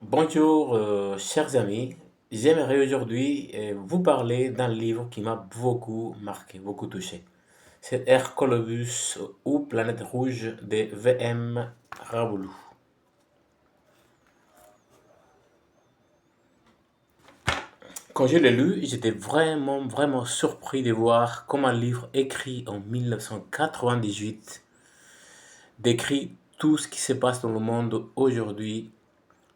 Bonjour, chers amis. J'aimerais aujourd'hui vous parler d'un livre qui m'a beaucoup marqué, beaucoup touché. C'est Hercolobus ou Planète Rouge de V.M. Raoulou. Quand je l'ai lu, j'étais vraiment surpris de voir comment un livre écrit en 1998 décrit tout ce qui se passe dans le monde aujourd'hui: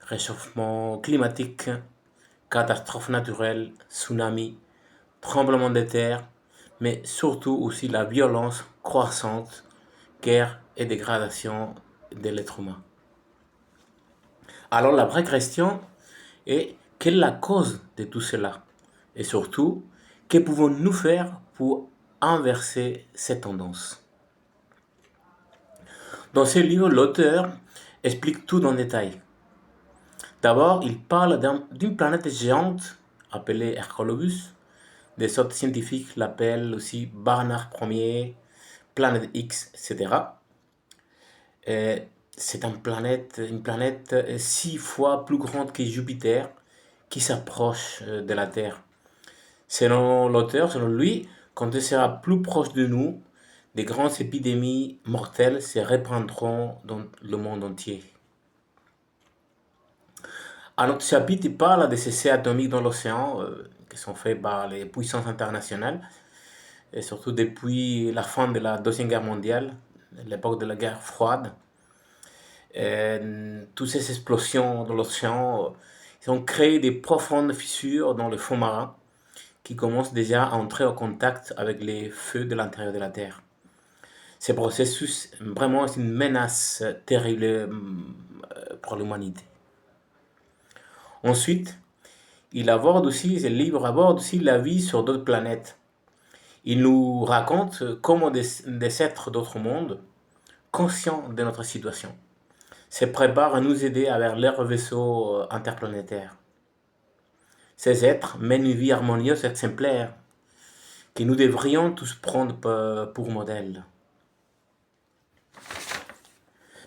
réchauffement climatique, catastrophes naturelles, tsunamis, tremblements de terre, mais surtout aussi la violence croissante, guerre et dégradation de l'être humain. Alors la vraie question est: quelle est la cause de tout cela? Et surtout, que pouvons-nous faire pour inverser cette tendance? Dans ce livre, l'auteur explique tout en détail. D'abord, il parle d'une planète géante appelée Hercolobus. Des autres scientifiques l'appellent aussi Barnard Ier, planète X, etc. C'est une planète 6 fois plus grande que Jupiter qui s'approche de la Terre. Selon l'auteur, selon lui, quand elle sera plus proche de nous, des grandes épidémies mortelles se répandront dans le monde entier. À notre chapitre, il parle des essais atomiques dans l'océan qui sont faits par les puissances internationales, et surtout depuis la fin de la Deuxième Guerre mondiale, l'époque de la guerre froide. Toutes ces explosions dans l'océan ils ont créé des profondes fissures dans le fond marin qui commencent déjà à entrer en contact avec les feux de l'intérieur de la Terre. Ce processus, vraiment, est une menace terrible pour l'humanité. Ensuite, ce livre aborde aussi la vie sur d'autres planètes. Il nous raconte comment des êtres d'autres mondes, conscients de notre situation, se préparent à nous aider avec leurs vaisseaux interplanétaires. Ces êtres mènent une vie harmonieuse et exemplaire que nous devrions tous prendre pour modèle.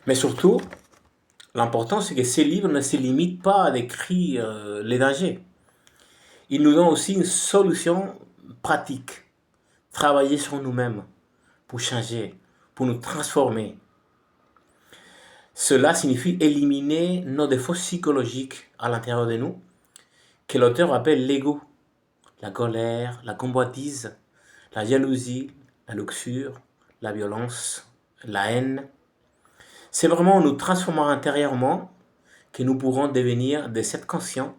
Mais surtout, l'important c'est que ces livres ne se limitent pas à décrire les dangers. Ils nous donnent aussi une solution pratique. Travailler sur nous-mêmes pour changer, pour nous transformer. Cela signifie éliminer nos défauts psychologiques à l'intérieur de nous, que l'auteur appelle l'ego, la colère, la convoitise, la jalousie, la luxure, la violence, la haine. C'est vraiment en nous transformant intérieurement que nous pourrons devenir des êtres conscients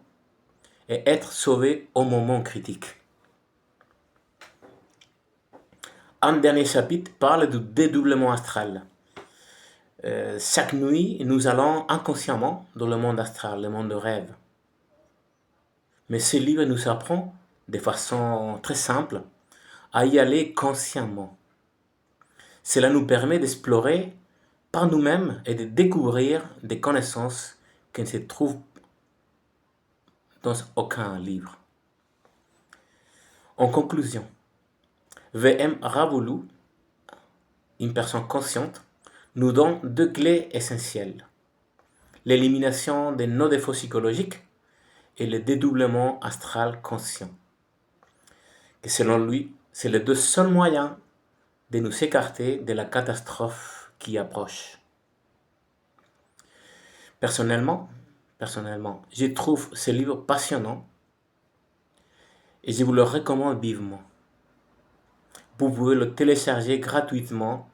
et être sauvés au moment critique. Un dernier chapitre parle du dédoublement astral. Chaque nuit, nous allons inconsciemment dans le monde astral, le monde de rêve. Mais ce livre nous apprend de façon très simple à y aller consciemment. Cela nous permet d'explorer par nous-mêmes et de découvrir des connaissances qui ne se trouvent dans aucun livre. En conclusion, V.M. Raoulou, une personne consciente, nous donne 2 clés essentielles: l'élimination de nos défauts psychologiques et le dédoublement astral conscient. Et selon lui, c'est les 2 seuls moyens de nous écarter de la catastrophe qui approche. Personnellement, je trouve ce livre passionnant et je vous le recommande vivement. Vous pouvez le télécharger gratuitement